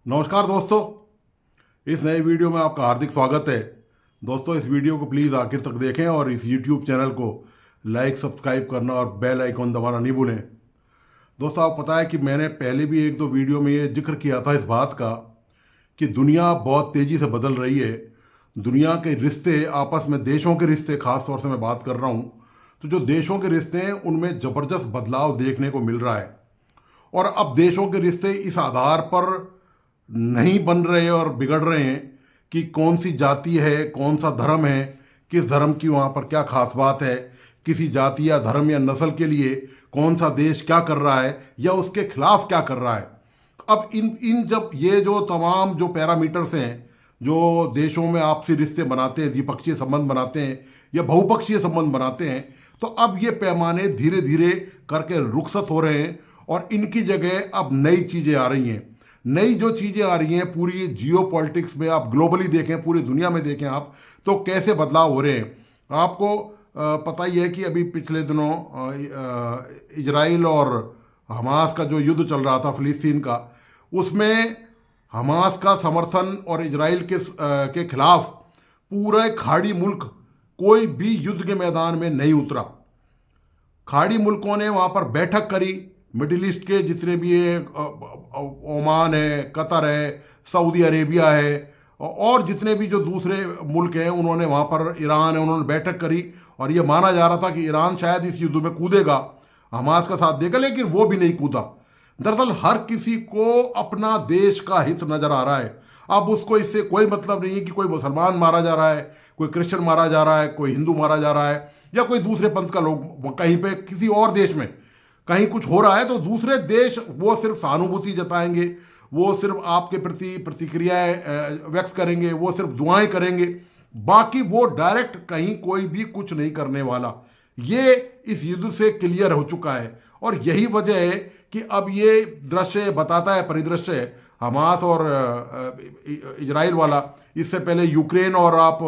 नमस्कार दोस्तों, इस नए वीडियो में आपका हार्दिक स्वागत है। दोस्तों, इस वीडियो को प्लीज़ आखिर तक देखें और इस यूट्यूब चैनल को लाइक सब्सक्राइब करना और बेल आइकॉन दबाना नहीं भूलें। दोस्तों, आपको पता है कि मैंने पहले भी एक दो वीडियो में ये जिक्र किया था इस बात का कि दुनिया बहुत तेज़ी से बदल रही है। दुनिया के रिश्ते आपस में, देशों के रिश्ते खास तौर से मैं बात कर रहा हूँ, तो जो देशों के रिश्ते हैं उनमें ज़बरदस्त बदलाव देखने को मिल रहा है। और अब देशों के रिश्ते इस आधार पर नहीं बन रहे और बिगड़ रहे हैं कि कौन सी जाति है, कौन सा धर्म है, किस धर्म की वहाँ पर क्या खास बात है, किसी जाति या धर्म या नस्ल के लिए कौन सा देश क्या कर रहा है या उसके खिलाफ क्या कर रहा है। अब इन इन जब ये जो तमाम जो पैरामीटर्स हैं जो देशों में आपसी रिश्ते बनाते हैं, द्विपक्षीय संबंध बनाते हैं या बहुपक्षीय संबंध बनाते हैं, तो अब ये पैमाने धीरे धीरे करके रुखसत हो रहे हैं और इनकी जगह अब नई चीज़ें आ रही हैं। नई जो चीज़ें आ रही हैं पूरी जियो पॉलिटिक्स में, आप ग्लोबली देखें, पूरी दुनिया में देखें आप, तो कैसे बदलाव हो रहे हैं। आपको पता ही है कि अभी पिछले दिनों इजराइल और हमास का जो युद्ध चल रहा था फिलिस्तीन का, उसमें हमास का समर्थन और इजराइल के खिलाफ पूरा खाड़ी मुल्क कोई भी युद्ध के मैदान में नहीं उतरा। खाड़ी मुल्कों ने वहाँ पर बैठक करी, मिडिल ईस्ट के जितने भी है, ओमान है, कतर है, सऊदी अरेबिया है और जितने भी जो दूसरे मुल्क हैं, उन्होंने वहाँ पर, ईरान है, उन्होंने बैठक करी और ये माना जा रहा था कि ईरान शायद इस युद्ध में कूदेगा, हमास का साथ देगा, लेकिन वो भी नहीं कूदा। दरअसल हर किसी को अपना देश का हित नजर आ रहा है। अब उसको इससे कोई मतलब नहीं है कि कोई मुसलमान मारा जा रहा है, कोई क्रिश्चियन मारा जा रहा है, कोई हिंदू मारा जा रहा है या कोई दूसरे पंथ का लोग कहीं पे किसी और देश में कहीं कुछ हो रहा है, तो दूसरे देश वो सिर्फ सहानुभूति जताएंगे, वो सिर्फ आपके प्रति प्रतिक्रियाएं व्यक्त करेंगे, वो सिर्फ दुआएं करेंगे, बाकी वो डायरेक्ट कहीं कोई भी कुछ नहीं करने वाला। ये इस युद्ध से क्लियर हो चुका है और यही वजह है कि अब ये दृश्य बताता है, परिदृश्य हमास और इजराइल वाला। इससे पहले यूक्रेन और आप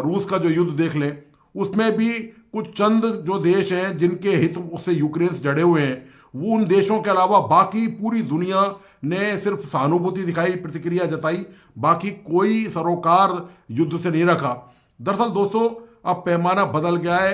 रूस का जो युद्ध देख लें, उसमें भी कुछ चंद जो देश हैं जिनके हित उससे यूक्रेन से जड़े हुए हैं, वो उन देशों के अलावा बाकी पूरी दुनिया ने सिर्फ सहानुभूति दिखाई, प्रतिक्रिया जताई, बाकी कोई सरोकार युद्ध से नहीं रखा। दरअसल दोस्तों, अब पैमाना बदल गया है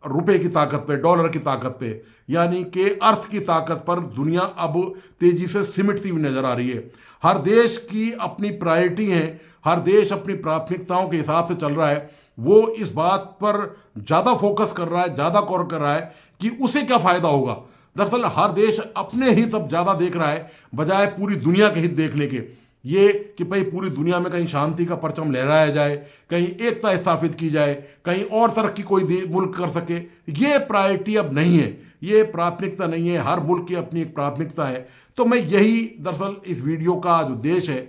रुपए की ताकत पे, डॉलर की ताकत पे, यानी कि अर्थ की ताकत पर दुनिया अब तेजी से सिमटती हुई नजर आ रही है। हर देश की अपनी प्रायोरिटी है, हर देश अपनी प्राथमिकताओं के हिसाब से चल रहा है। वो इस बात पर ज़्यादा फोकस कर रहा है, ज़्यादा गौर कर रहा है कि उसे क्या फ़ायदा होगा। दरअसल हर देश अपने हित अब ज़्यादा देख रहा है बजाय पूरी दुनिया के हित देखने के। ये कि भाई पूरी दुनिया में कहीं शांति का परचम लहराया जाए, कहीं एकता स्थापित की जाए, कहीं और तरक्की कोई मुल्क कर सके, ये प्रायोरिटी अब नहीं है, ये प्राथमिकता नहीं है। हर मुल्क की अपनी एक प्राथमिकता है। तो मैं यही दरअसल इस वीडियो का जो देश है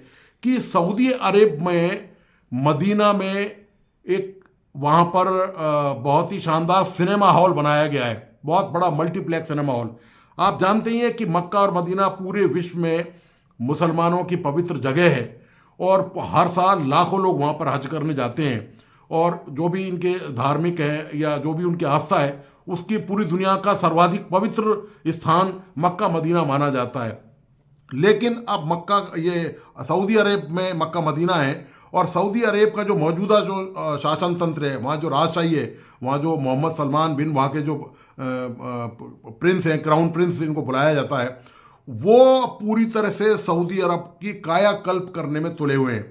कि सऊदी अरब में मदीना में एक वहाँ पर बहुत ही शानदार सिनेमा हॉल बनाया गया है, बहुत बड़ा मल्टीप्लेक्स सिनेमा हॉल। आप जानते ही हैं कि मक्का और मदीना पूरे विश्व में मुसलमानों की पवित्र जगह है और हर साल लाखों लोग वहाँ पर हज करने जाते हैं और जो भी इनके धार्मिक है या जो भी उनकी आस्था है, उसकी पूरी दुनिया का सर्वाधिक पवित्र स्थान मक्का मदीना माना जाता है। लेकिन अब मक्का, ये सऊदी अरब में मक्का मदीना है और सऊदी अरब का जो मौजूदा जो शासन तंत्र है, वहाँ जो राजशाही है, वहाँ जो मोहम्मद सलमान बिन, वहाँ के जो प्रिंस हैं, क्राउन प्रिंस इनको बुलाया जाता है, वो पूरी तरह से सऊदी अरब की कायाकल्प करने में तुले हुए हैं।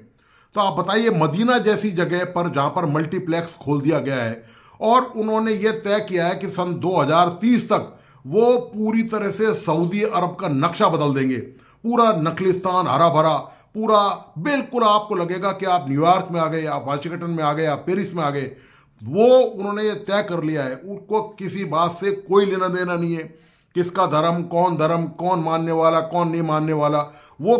तो आप बताइए, मदीना जैसी जगह पर जहाँ पर मल्टीप्लेक्स खोल दिया गया है और उन्होंने ये तय किया है कि सन 2030 तक वो पूरी तरह से सऊदी अरब का नक्शा बदल देंगे। पूरा नखलिस्तान हरा भरा, पूरा बिल्कुल आपको लगेगा कि आप न्यूयॉर्क में आ गए, आप वाशिंगटन में आ गए, आप पेरिस में आ गए। वो उन्होंने ये तय कर लिया है, उनको किसी बात से कोई लेना देना नहीं है, किसका धर्म, कौन मानने वाला, कौन नहीं मानने वाला। वो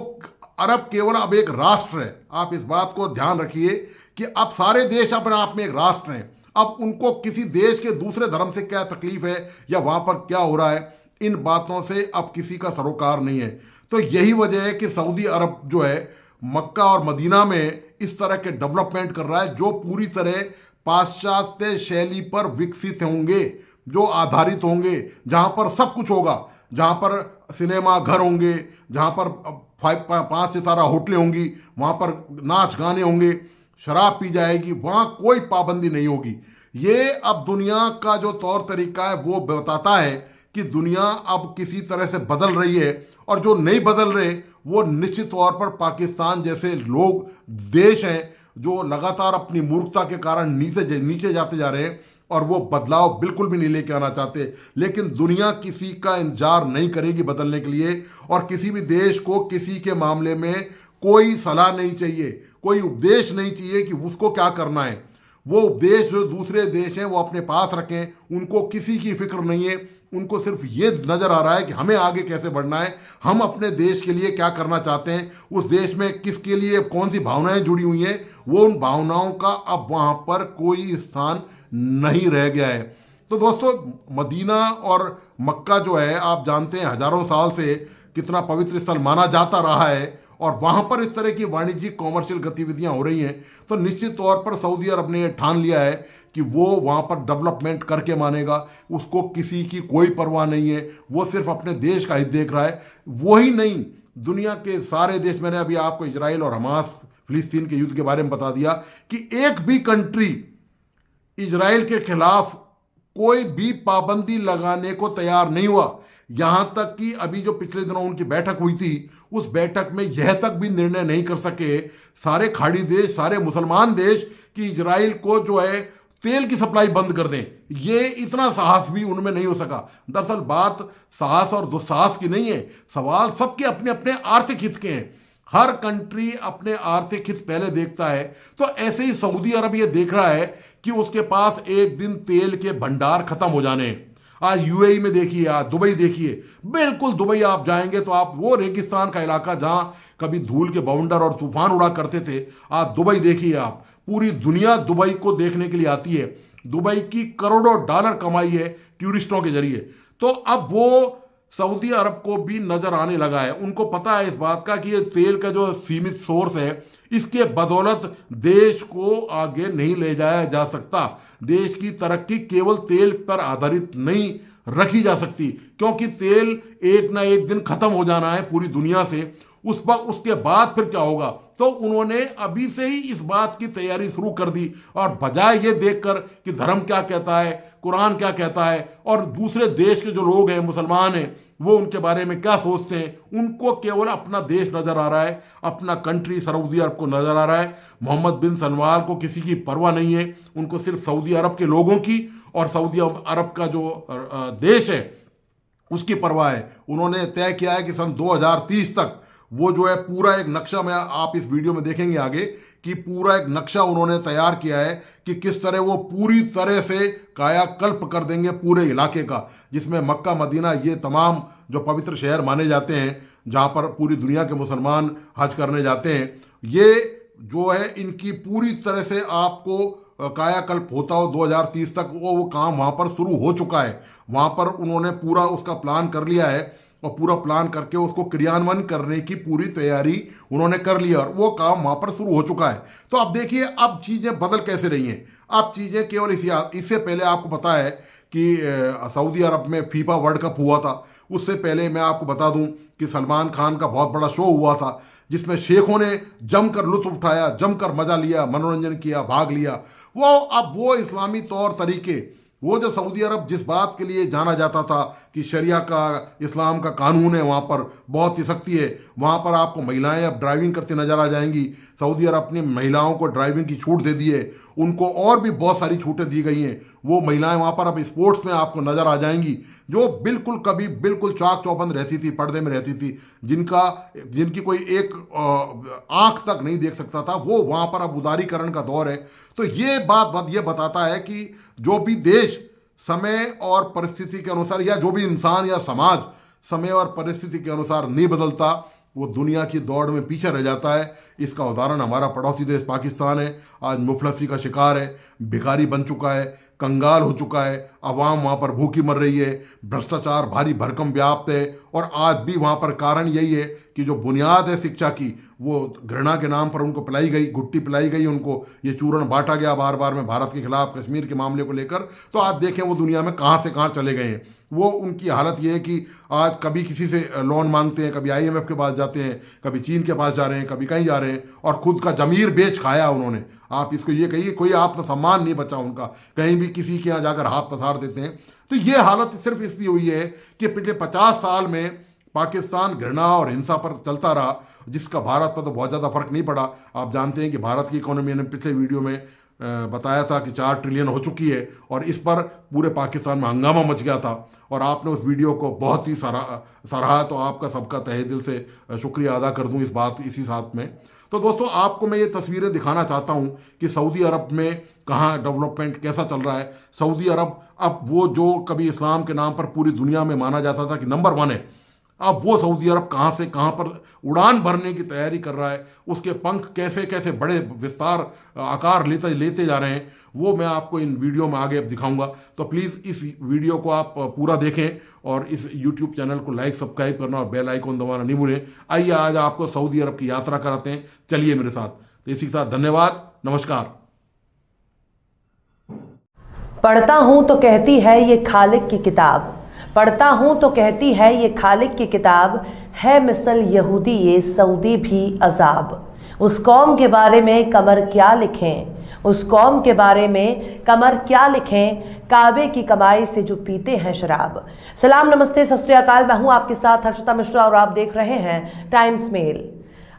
अरब केवल अब एक राष्ट्र है। आप इस बात को ध्यान रखिए कि अब सारे देश अपने आप में एक राष्ट्र हैं। अब उनको किसी देश के दूसरे धर्म से क्या तकलीफ है या वहाँ पर क्या हो रहा है, इन बातों से अब किसी का सरोकार नहीं है। तो यही वजह है कि सऊदी अरब जो है मक्का और मदीना में इस तरह के डेवलपमेंट कर रहा है जो पूरी तरह पाश्चात्य शैली पर विकसित होंगे, जो आधारित होंगे, जहाँ पर सब कुछ होगा, जहाँ पर सिनेमा घर होंगे, जहाँ पर 5 सितारा होटलें होंगी, वहाँ पर नाच गाने होंगे, शराब पी जाएगी, वहाँ कोई पाबंदी नहीं होगी। ये अब दुनिया का जो तौर तरीका है वो बताता है कि दुनिया अब किसी तरह से बदल रही है, और जो नहीं बदल रहे वो निश्चित तौर पर पाकिस्तान जैसे लोग, देश हैं जो लगातार अपनी मूर्खता के कारण नीचे नीचे जाते जा रहे हैं, और वो बदलाव बिल्कुल भी नहीं लेके आना चाहते। लेकिन दुनिया किसी का इंतजार नहीं करेगी बदलने के लिए, और किसी भी देश को किसी के मामले में कोई सलाह नहीं चाहिए, कोई उपदेश नहीं चाहिए कि उसको क्या करना है। वो उपदेश जो दूसरे देश हैं वो अपने पास रखें, उनको किसी की फिक्र नहीं है। उनको सिर्फ ये नज़र आ रहा है कि हमें आगे कैसे बढ़ना है, हम अपने देश के लिए क्या करना चाहते हैं, उस देश में किसके लिए कौन सी भावनाएं जुड़ी हुई हैं, वो उन भावनाओं का अब वहाँ पर कोई स्थान नहीं रह गया है। तो दोस्तों, मदीना और मक्का जो है, आप जानते हैं हजारों साल से कितना पवित्र स्थल माना जाता रहा है, और वहाँ पर इस तरह की वाणिज्यिक कॉमर्शियल गतिविधियाँ हो रही हैं, तो निश्चित तौर पर सऊदी अरब ने ठान लिया है कि वो वहाँ पर डेवलपमेंट करके मानेगा। उसको किसी की कोई परवाह नहीं है, वो सिर्फ अपने देश का हित देख रहा है। वही नहीं, दुनिया के सारे देश, मैंने अभी आपको इजराइल और हमास फिलिस्तीन के युद्ध के बारे में बता दिया कि एक भी कंट्री इजराइल के खिलाफ कोई भी पाबंदी लगाने को तैयार नहीं हुआ। यहां तक कि अभी जो पिछले दिनों उनकी बैठक हुई थी, उस बैठक में यह तक भी निर्णय नहीं कर सके सारे खाड़ी देश, सारे मुसलमान देश, कि इजराइल को जो है तेल की सप्लाई बंद कर दें। ये इतना साहस भी उनमें नहीं हो सका। दरअसल बात साहस और दुस्साहस की नहीं है, सवाल सबके अपने अपने आर्थिक हित के हैं। हर कंट्री अपने आर्थिक हित पहले देखता है। तो ऐसे ही सऊदी अरब ये देख रहा है कि उसके पास एक दिन तेल के भंडार खत्म हो जाने हैं। आज यूएई में देखिए, आज दुबई देखिए, बिल्कुल दुबई आप जाएंगे तो आप वो रेगिस्तान का इलाका जहां कभी धूल के बाउंडर और तूफान उड़ा करते थे, आज दुबई देखिए आप। पूरी दुनिया दुबई को देखने के लिए आती है। दुबई की करोड़ों डॉलर कमाई है टूरिस्टों के जरिए। तो अब वो सऊदी अरब को भी नजर आने लगा है, उनको पता है इस बात का कि ये तेल का जो सीमित सोर्स है, इसके बदौलत देश को आगे नहीं ले जाया जा सकता। देश की तरक्की केवल तेल पर आधारित नहीं रखी जा सकती, क्योंकि तेल एक ना एक दिन खत्म हो जाना है पूरी दुनिया से। उसके बाद फिर क्या होगा? तो उन्होंने अभी से ही इस बात की तैयारी शुरू कर दी, और बजाय ये देखकर कि धर्म क्या कहता है, कुरान क्या कहता है, और दूसरे देश के जो लोग हैं, मुसलमान हैं, वो उनके बारे में क्या सोचते हैं, उनको केवल अपना देश नजर आ रहा है, अपना कंट्री सऊदी अरब को नजर आ रहा है। मोहम्मद बिन सलमान को किसी की परवाह नहीं है, उनको सिर्फ सऊदी अरब के लोगों की और सऊदी अरब का जो देश है उसकी परवाह है। उन्होंने तय किया है कि सन 2030 तक वो जो है पूरा एक नक्शा, में आप इस वीडियो में देखेंगे आगे कि पूरा एक नक्शा उन्होंने तैयार किया है कि किस तरह वो पूरी तरह से कायाकल्प कर देंगे पूरे इलाके का, जिसमें मक्का मदीना ये तमाम जो पवित्र शहर माने जाते हैं, जहाँ पर पूरी दुनिया के मुसलमान हज करने जाते हैं, ये जो है इनकी पूरी तरह से आपको कायाकल्प होता हो 2030 तक वो काम वहाँ पर शुरू हो चुका है। वहाँ पर उन्होंने पूरा उसका प्लान कर लिया है, और पूरा प्लान करके उसको क्रियान्वयन करने की पूरी तैयारी उन्होंने कर ली, और वो काम वहाँ पर शुरू हो चुका है। तो अब देखिए अब चीज़ें बदल कैसे रही हैं। अब चीज़ें केवल इससे पहले आपको पता है कि सऊदी अरब में फीफा वर्ल्ड कप हुआ था। उससे पहले मैं आपको बता दूं कि सलमान खान का बहुत बड़ा शो हुआ था, जिसमें शेखों ने जमकर लुत्फ उठाया, जमकर मजा लिया, मनोरंजन किया, भाग लिया। अब वो इस्लामी तौर तरीके, वो जो सऊदी अरब जिस बात के लिए जाना जाता था कि शरिया का, इस्लाम का कानून है, वहाँ पर बहुत ही सख्ती है, वहाँ पर आपको महिलाएं अब ड्राइविंग करती नजर आ जाएंगी। सऊदी अरब अपनी महिलाओं को ड्राइविंग की छूट दे दी है, उनको और भी बहुत सारी छूटें दी गई हैं। वो महिलाएं वहाँ पर अब स्पोर्ट्स में आपको नजर आ जाएंगी, जो बिल्कुल कभी बिल्कुल चाक चौबंद रहती थी, पर्दे में रहती थी, जिनकी कोई एक आंख तक नहीं देख सकता था, वो वहाँ पर अब उदारीकरण का दौर है। तो ये बात ये बताता है कि जो भी देश समय और परिस्थिति के अनुसार, या जो भी इंसान या समाज समय और परिस्थिति के अनुसार नहीं बदलता, वो दुनिया की दौड़ में पीछे रह जाता है। इसका उदाहरण हमारा पड़ोसी देश पाकिस्तान है। आज मुफलसी का शिकार है, भिखारी बन चुका है, कंगाल हो चुका है, अवाम वहाँ पर भूखी मर रही है, भ्रष्टाचार भारी भरकम व्याप्त है, और आज भी वहाँ पर कारण यही है कि जो बुनियाद है शिक्षा की, वो घृणा के नाम पर उनको पिलाई गई, घुट्टी पिलाई गई उनको, ये चूर्ण बांटा गया बार बार में भारत के खिलाफ कश्मीर के मामले को लेकर, तो आज देखें वो दुनिया में कहाँ से कहाँ चले गए हैं। वो उनकी हालत ये है कि आज कभी किसी से लोन मांगते हैं, कभी आईएमएफ के पास जाते हैं, कभी चीन के पास जा रहे हैं, कभी कहीं जा रहे हैं, और खुद का जमीर बेच खाया उन्होंने। आप इसको ये कहिए, कोई आत्मसम्मान नहीं बचा उनका, कहीं भी किसी के यहाँ जाकर हाथ पसार देते हैं। तो ये हालत सिर्फ इसलिए हुई है कि पिछले 50 साल में पाकिस्तान घृणा और हिंसा पर चलता रहा, जिसका भारत पर तो बहुत ज़्यादा फर्क नहीं पड़ा। आप जानते हैं कि भारत की इकोनॉमी ने पिछले वीडियो में बताया था कि 4 ट्रिलियन हो चुकी है, और इस पर पूरे पाकिस्तान में हंगामा मच गया था, और आपने उस वीडियो को बहुत ही सराहा। तो आपका सबका तहे दिल से शुक्रिया अदा कर दूं इसी साथ में। तो दोस्तों, आपको मैं ये तस्वीरें दिखाना चाहता हूँ कि सऊदी अरब में कहाँ डेवलपमेंट कैसा चल रहा है। सऊदी अरब अब वो जो कभी इस्लाम के नाम पर पूरी दुनिया में माना जाता था कि नंबर 1 है, अब वो सऊदी अरब कहाँ से कहाँ पर उड़ान भरने की तैयारी कर रहा है। उसके पंख कैसे कैसे बड़े विस्तार आकार लेते लेते जा रहे हैं, वो मैं आपको इन वीडियो में आगे अब दिखाऊंगा। तो प्लीज़ इस वीडियो को आप पूरा देखें, और इस यूट्यूब चैनल को लाइक सब्सक्राइब करना और बेल आइकन दबाना नहीं भूलें। आइए आज आपको सऊदी अरब की यात्रा कराते हैं, चलिए मेरे साथ। तो इसी के साथ धन्यवाद, नमस्कार। पढ़ता हूं तो कहती है ये खालिक की किताब, पढ़ता हूं तो कहती है ये खालिक की किताब, है मिसल यहूदी ये सऊदी भी अजाब। उस कौम के बारे में कमर क्या लिखें, उस कौम के बारे में कमर क्या लिखें, काबे की कमाई से जो पीते हैं शराब। सलाम, नमस्ते, सत श्री अकाल। मैं हूं आपके साथ हर्षिता मिश्रा और आप देख रहे हैं टाइम्स मेल।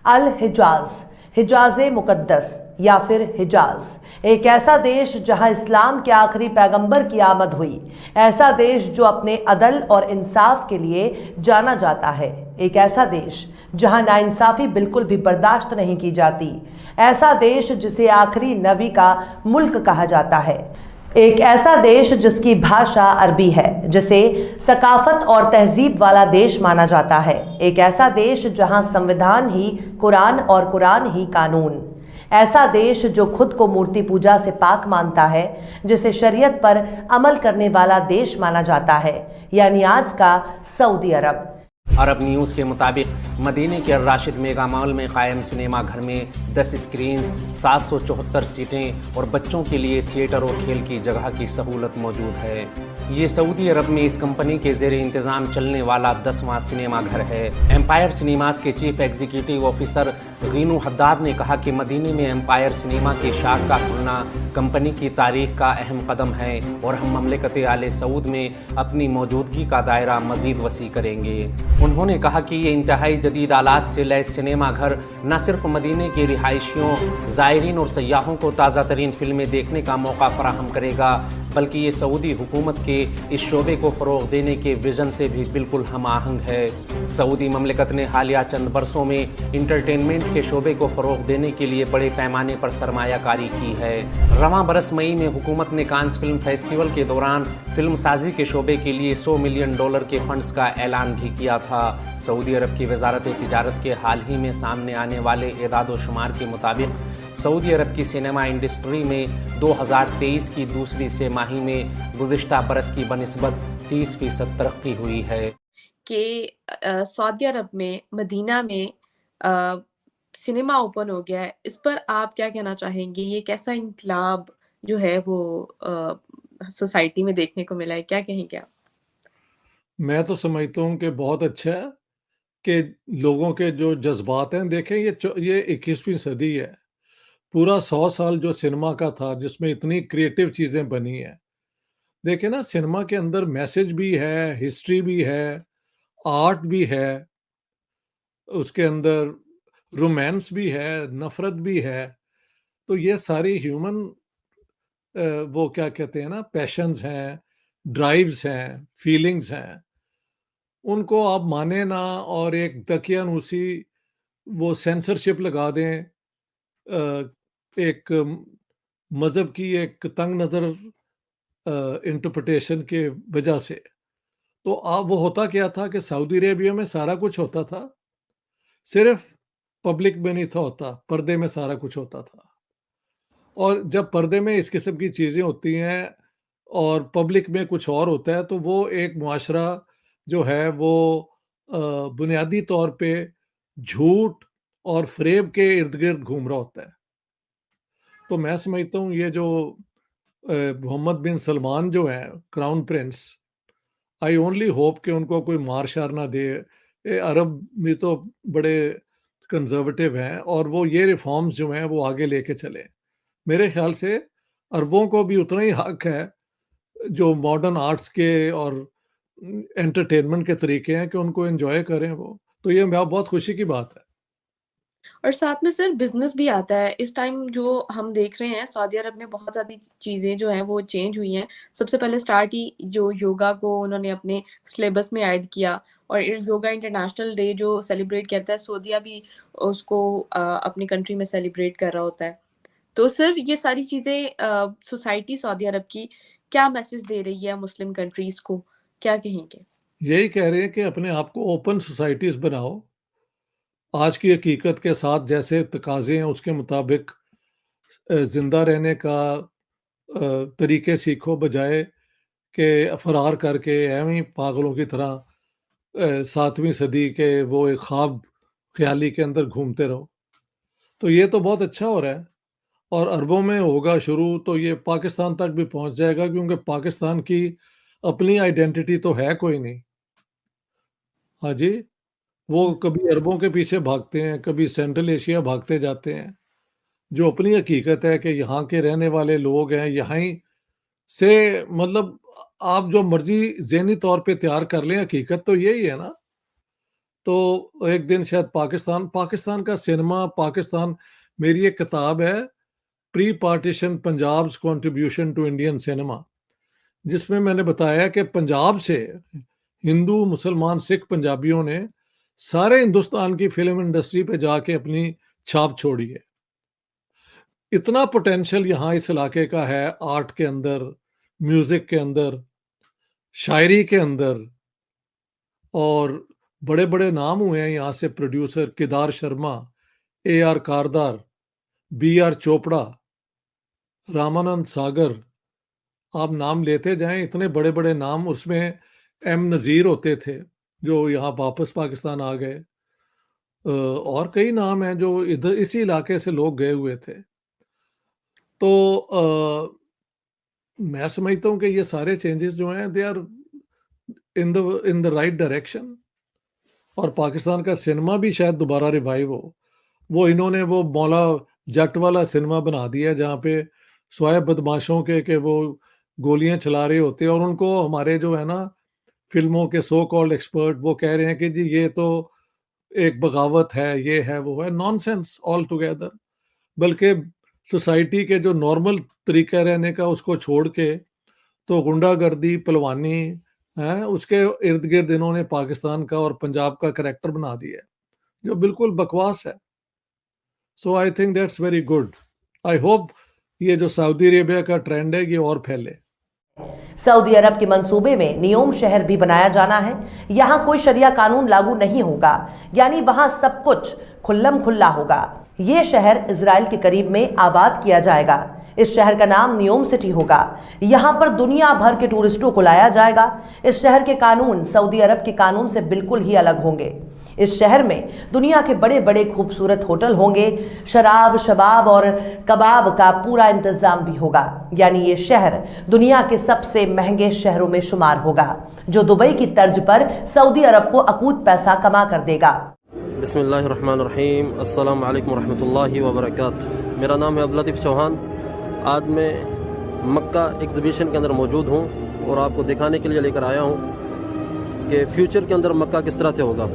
अल हिजाज, हिजाज मुकद्दस या फिर हिजाज, एक ऐसा देश जहां इस्लाम के आखिरी पैगंबर की आमद हुई, ऐसा देश जो अपने अदल और इंसाफ के लिए जाना जाता है, एक ऐसा देश जहां नाइंसाफी बिल्कुल भी बर्दाश्त नहीं की जाती, ऐसा देश जिसे आखिरी नबी का मुल्क कहा जाता है, एक ऐसा देश जिसकी भाषा अरबी है, जिसे सकाफत और तहजीब वाला देश माना जाता है, एक ऐसा देश जहां संविधान ही कुरान और कुरान ही कानून, ऐसा देश जो खुद को मूर्ति पूजा से पाक मानता है, जिसे शरीयत पर अमल करने वाला देश माना जाता है, यानी आज का सऊदी अरब। अरब न्यूज़ के मुताबिक मदीने के राशिद मेगा मॉल में कायम सिनेमा घर में 10 स्क्रीन्स, 774 सीटें और बच्चों के लिए थिएटर और खेल की जगह की सहूलत मौजूद है। ये सऊदी अरब में इस कंपनी के ज़ेरे इंतज़ाम चलने वाला 10वां सिनेमा घर है। एम्पायर सिनेमास के चीफ एग्जीक्यूटिव ऑफिसर गीनू हद्दाद ने कहा कि मदीने में एम्पायर सिनेमा के शाख का खुलना कंपनी की तारीख का अहम कदम है, और हम ममलिकत आले सऊद में अपनी मौजूदगी का दायरा मज़ीद वसी करेंगे। उन्होंने कहा कि ये इंतहाई जदीद आलात से लैस सिनेमा घर न सिर्फ मदीने के रिहायशियों, ज़ायरीन और सयाहों को ताज़ा तरीन फिल्में देखने का मौका फराहम करेगा, बल्कि ये सऊदी हुकूमत के इस शोबे को फ़रोग़ देने के विज़न से भी बिल्कुल हम आहंग है। सऊदी ममलिकत ने हालिया चंद बरसों में इंटरटेनमेंट के शोबे को फ़रोग़ देने के लिए बड़े पैमाने पर सरमायाकारी की है। रवां बरस मई में हुकूमत ने कांस फिल्म फेस्टिवल के दौरान फिल्म साजी के शोबे के लिए $100 मिलियन के फंड्स का ऐलान भी किया था। सऊदी अरब की वजारत तिजारत के हाल ही में सामने आने वाले एदाद शुमार के मुताबिक सऊदी अरब की सिनेमा इंडस्ट्री में 2023 की दूसरी तिमाही में गुज़िश्ता बरस की बनिस्बत 30% तरक्की हुई है। कि सऊदी अरब में मदीना में सिनेमा ओपन हो गया है, इस पर आप क्या कहना चाहेंगे? ये कैसा इनकलाब जो है वो सोसाइटी में देखने को मिला है, क्या कहेंगे आप? मैं तो समझता हूँ कि बहुत अच्छा है कि लोगों के जो जज्बात हैं, देखें ये 21वीं सदी है। पूरा 100 साल जो सिनेमा का था, जिसमें इतनी क्रिएटिव चीज़ें बनी हैं। देखिए ना, सिनेमा के अंदर मैसेज भी है, हिस्ट्री भी है, आर्ट भी है, उसके अंदर रोमांस भी है, नफ़रत भी है। तो ये सारी ह्यूमन वो क्या कहते हैं ना, पैशंस हैं, ड्राइव्स हैं, फीलिंग्स हैं। उनको आप माने ना और एक दकियानूसी वो सेंसरशिप लगा दें, एक मज़हब की एक तंग नज़र इंटरप्रिटेशन के वजह से। तो अब वो होता क्या था कि सऊदी अरेबिया में सारा कुछ होता था, सिर्फ पब्लिक में नहीं था होता, पर्दे में सारा कुछ होता था। और जब पर्दे में इस किस्म की चीज़ें होती हैं और पब्लिक में कुछ और होता है, तो वो एक मुआशरा जो है वो बुनियादी तौर पे 2 तरह का हो जाता है। एक तो वो एक जो है झूठ और फ्रेब के इर्द गिर्द घूम रहा होता है। तो मैं समझता हूँ ये जो मोहम्मद बिन सलमान जो है crown Prince, I only hope कि उनको कोई मार शार ना दे। अरब में तो बड़े कंजर्वेटिव हैं और वो ये रिफॉर्म्स जो हैं वो आगे लेके चले। मेरे ख्याल से अरबों को भी उतना ही हक है जो मॉडर्न आर्ट्स के और एंटरटेनमेंट के तरीके हैं कि उनको एंजॉय करें वो। तो ये बहुत खुशी की बात है। और साथ में सर बिजनेस भी आता है। इस टाइम जो हम देख रहे हैं सऊदी अरब में बहुत ज़्यादा चीज़ें जो हैं वो चेंज हुई हैं। सबसे पहले स्टार्ट ही जो योगा को उन्होंने अपने सिलेबस में ऐड किया, और योगा इंटरनेशनल डे जो सेलिब्रेट करता है सऊदीया भी उसको अपनी कंट्री में सेलिब्रेट कर रहा होता है। तो सर ये सारी चीज़ें सोसाइटी सऊदी अरब की क्या मैसेज दे रही है मुस्लिम कंट्रीज़ को, क्या कहेंगे? यही कह रहे हैं कि अपने आप को ओपन सोसाइटीज़ बनाओ। आज की हकीकत के साथ जैसे तकाज़े हैं उसके मुताबिक ज़िंदा रहने का तरीके सीखो, बजाय कि फ़रार करके एवें ही पागलों की तरह 7वीं सदी के वो एक ख्वाब ख़याली के अंदर घूमते रहो। तो ये तो बहुत अच्छा हो रहा है और अरबों में होगा शुरू, तो ये पाकिस्तान तक भी पहुँच जाएगा, क्योंकि पाकिस्तान की अपनी आइडेंटिटी तो है कोई नहीं। हाँ जी, वो कभी अरबों के पीछे भागते हैं, कभी सेंट्रल एशिया भागते जाते हैं। जो अपनी हकीकत है कि यहाँ के रहने वाले लोग हैं, यहाँ ही से मतलब आप जो मर्ज़ी ज़हनी तौर पे तैयार कर लें, हकीकत तो यही है ना। तो एक दिन शायद पाकिस्तान का सिनेमा, पाकिस्तान, मेरी एक किताब है pre partition Punjab's contribution to Indian cinema, जिसमें मैंने बताया कि पंजाब से हिंदू, मुसलमान, सिख पंजाबियों ने सारे हिंदुस्तान की फ़िल्म इंडस्ट्री पे जाके अपनी छाप छोड़ी है। इतना पोटेंशियल यहाँ इस इलाके का है, आर्ट के अंदर, म्यूज़िक के अंदर, शायरी के अंदर, और बड़े-बड़े नाम हुए हैं यहाँ से प्रोड्यूसर केदार शर्मा, ए.आर. कारदार, बी.आर. चोपड़ा, रामानंद सागर, आप नाम लेते जाएँ, इतने बड़े-बड़े नाम। उसमें एम नज़ीर होते थे, जो यहाँ वापस पाकिस्तान आ गए। और कई नाम हैं जो इधर इसी इलाके से लोग गए हुए थे। तो मैं समझता हूँ कि ये सारे चेंजेस जो हैं they are in the right direction, और पाकिस्तान का सिनेमा भी शायद दोबारा रिवाइव हो। वो इन्होंने वो मौला जट वाला सिनेमा बना दिया है, जहाँ पे स्वाय बदमाशों के वो गोलियाँ चला रहे होते हैं, और उनको हमारे जो है ना फ़िल्मों के सो कॉल्ड एक्सपर्ट वो कह रहे हैं कि जी ये तो एक बगावत है, ये है, वो है। Nonsense all together. बल्कि सोसाइटी के जो नॉर्मल तरीका रहने का उसको छोड़ के तो गुंडागर्दी, पहलवानी है, उसके इर्द-गिर्द इन्होंने पाकिस्तान का और पंजाब का करैक्टर बना दिया है, जो बिल्कुल बकवास है। So I think that's very good. I hope ये जो सऊदी अरेबिया का ट्रेंड है ये और फैले। सऊदी अरब के मंसूबे में नियोम शहर भी बनाया जाना है। यहाँ कोई शरिया कानून लागू नहीं होगा, यानी वहाँ सब कुछ खुल्लम खुल्ला होगा। ये शहर इजराइल के करीब में आबाद किया जाएगा। इस शहर का नाम नियोम सिटी होगा। यहाँ पर दुनिया भर के टूरिस्टों को लाया जाएगा। इस शहर के कानून सऊदी अरब के कानून से बिल्कुल ही अलग होंगे। इस शहर में दुनिया के बड़े बड़े खूबसूरत होटल होंगे। शराब, शबाब और कबाब का पूरा इंतजाम भी होगा। यानी ये शहर दुनिया के सबसे महंगे शहरों में शुमार होगा, जो दुबई की तर्ज पर सऊदी अरब को अकूत पैसा कमा कर देगा। बिस्मिल्लाहिर्रहमानिर्रहीम, अस्सलाम वालेकुम रहमतुल्लाहि व बरकातुहू। मेरा नाम है अब्दुल लतीफ़ चौहान। आज मैं मक्का एग्ज़िबिशन के अंदर मौजूद हूँ और आपको दिखाने के लिए लेकर आया हूँ कि फ्यूचर के अंदर मक्का किस तरह से होगा।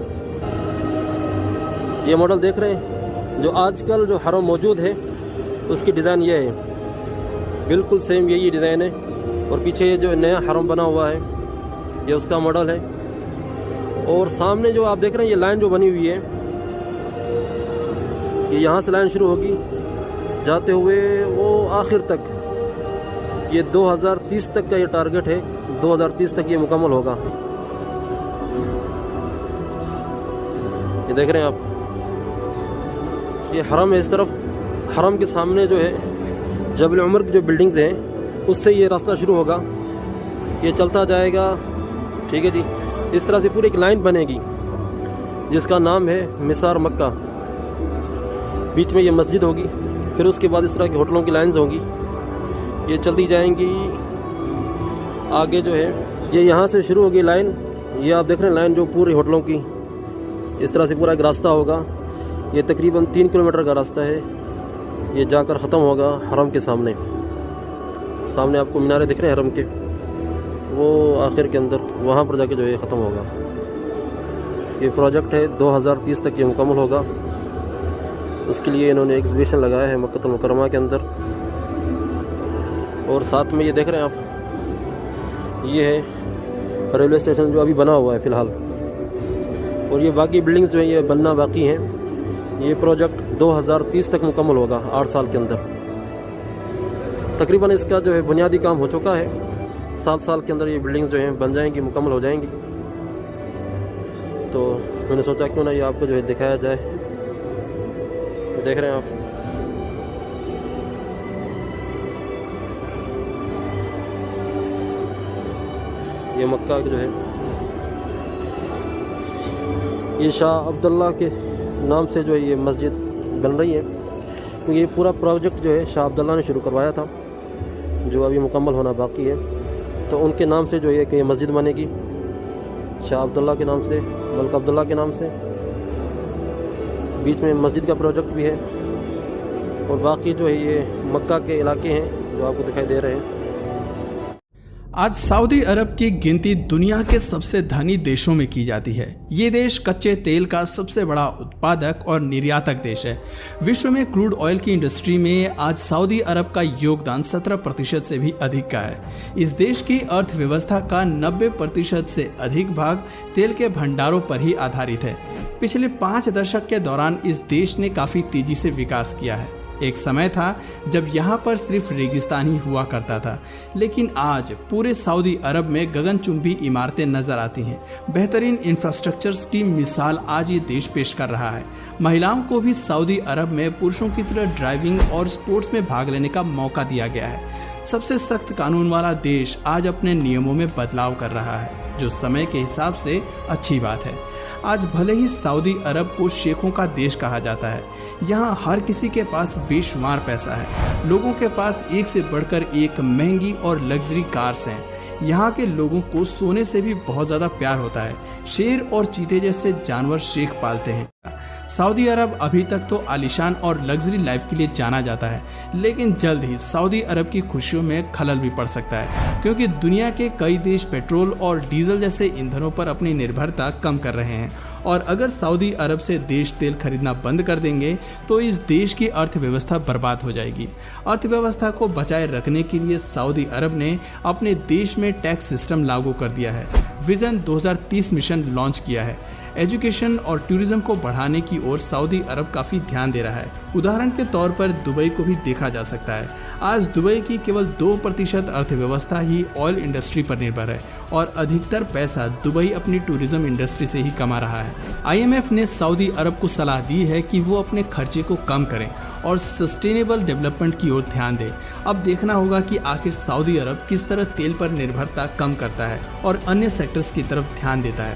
ये मॉडल देख रहे हैं, जो आजकल जो हरम मौजूद है उसकी डिज़ाइन ये है, बिल्कुल सेम यही डिज़ाइन है। और पीछे ये जो नया हरम बना हुआ है ये उसका मॉडल है। और सामने जो आप देख रहे हैं ये लाइन जो बनी हुई है, ये यहाँ से लाइन शुरू होगी जाते हुए वो आखिर तक। ये 2030 तक का ये टारगेट है, 2030 तक ये मुकम्मल होगा। ये देख रहे हैं आप, ये हरम है। इस तरफ हरम के सामने जो है जबल उमर की जो बिल्डिंग्स हैं उससे ये रास्ता शुरू होगा, ये चलता जाएगा। ठीक है जी, इस तरह से पूरी एक लाइन बनेगी। जिसका नाम है मिसार मक्का। बीच में ये मस्जिद होगी, फिर उसके बाद इस तरह की होटलों की लाइन्स होंगी, ये चलती जाएंगी आगे जो है। ये यहाँ से शुरू होगी लाइन, ये आप देख रहे हैं लाइन जो पूरी होटलों की, इस तरह से पूरा एक रास्ता होगा। ये तकरीबन 3 किलोमीटर का रास्ता है। ये जाकर ख़त्म होगा हरम के सामने। सामने आपको मीनारे दिख रहे हैं हरम के, वो आखिर के अंदर वहाँ पर जाके जो है ख़त्म होगा। ये प्रोजेक्ट है 2030 तक ये मुकम्मल होगा। उसके लिए इन्होंने एग्जीबिशन लगाया है मक्का मुकरमा के अंदर। और साथ में ये देख रहे हैं आप, ये है रेलवे स्टेशन जो अभी बना हुआ है फ़िलहाल। और ये बाकी बिल्डिंग्स जो है ये बनना बाकी हैं। ये प्रोजेक्ट 2030 तक मुकम्मल होगा, 8 साल के अंदर। तकरीबन इसका जो है बुनियादी काम हो चुका है। 7 साल के अंदर ये बिल्डिंग्स जो हैं बन जाएंगी, मुकम्मल हो जाएंगी। तो मैंने सोचा क्यों ना ये आपको जो है दिखाया जाए। देख रहे हैं आप, ये मक्का जो है ये शाह अब्दुल्ला के नाम से जो है ये मस्जिद बन रही है। क्योंकि ये पूरा प्रोजेक्ट जो है शाह अब्दुल्ला ने शुरू करवाया था, जो अभी मुकम्मल होना बाकी है। तो उनके नाम से जो है कि ये मस्जिद बनेगी, शाह अब्दुल्ला के नाम से, मलिक अब्दुल्ला के नाम से। बीच में मस्जिद का प्रोजेक्ट भी है। और बाकी जो है ये मक्का के इलाके हैं जो आपको दिखाई दे रहे हैं। आज सऊदी अरब की गिनती दुनिया के सबसे धनी देशों में की जाती है। ये देश कच्चे तेल का सबसे बड़ा उत्पादक और निर्यातक देश है। विश्व में क्रूड ऑयल की इंडस्ट्री में आज सऊदी अरब का योगदान 17% से भी अधिक का है। इस देश की अर्थव्यवस्था का 90% से अधिक भाग तेल के भंडारों पर ही आधारित है। पिछले 5 दशक के दौरान इस देश ने काफ़ी तेजी से विकास किया है। एक समय था जब यहाँ पर सिर्फ रेगिस्तान ही हुआ करता था, लेकिन आज पूरे सऊदी अरब में गगनचुंबी इमारतें नजर आती हैं। बेहतरीन इंफ्रास्ट्रक्चर्स की मिसाल आज ये देश पेश कर रहा है। महिलाओं को भी सऊदी अरब में पुरुषों की तरह ड्राइविंग और स्पोर्ट्स में भाग लेने का मौका दिया गया है। सबसे सख्त कानून वाला देश आज अपने नियमों में बदलाव कर रहा है, जो समय के हिसाब से अच्छी बात है। आज भले ही सऊदी अरब को शेखों का देश कहा जाता है, यहाँ हर किसी के पास बेशुमार पैसा है। लोगों के पास एक से बढ़कर एक महंगी और लग्जरी कार्स हैं। यहाँ के लोगों को सोने से भी बहुत ज़्यादा प्यार होता है। शेर और चीते जैसे जानवर शेख पालते हैं। सऊदी अरब अभी तक तो आलीशान और लग्जरी लाइफ के लिए जाना जाता है, लेकिन जल्द ही सऊदी अरब की खुशियों में खलल भी पड़ सकता है, क्योंकि दुनिया के कई देश पेट्रोल और डीजल जैसे ईंधनों पर अपनी निर्भरता कम कर रहे हैं। और अगर सऊदी अरब से देश तेल खरीदना बंद कर देंगे तो इस देश की अर्थव्यवस्था बर्बाद हो जाएगी। अर्थव्यवस्था को बचाए रखने के लिए सऊदी अरब ने अपने देश में टैक्स सिस्टम लागू कर दिया है। विजन 2030 मिशन लॉन्च किया है। एजुकेशन और टूरिज्म को बढ़ाने की ओर सऊदी अरब काफ़ी ध्यान दे रहा है। उदाहरण के तौर पर दुबई को भी देखा जा सकता है। आज दुबई की केवल 2% अर्थव्यवस्था ही ऑयल इंडस्ट्री पर निर्भर है और अधिकतर पैसा दुबई अपनी टूरिज्म इंडस्ट्री से ही कमा रहा है। IMF ने सऊदी अरब को सलाह दी है कि वो अपने खर्चे को कम करें और सस्टेनेबल डेवलपमेंट की ओर ध्यान दें। अब देखना होगा कि आखिर सऊदी अरब किस तरह तेल पर निर्भरता कम करता है और अन्य सेक्टर्स की तरफ ध्यान देता है।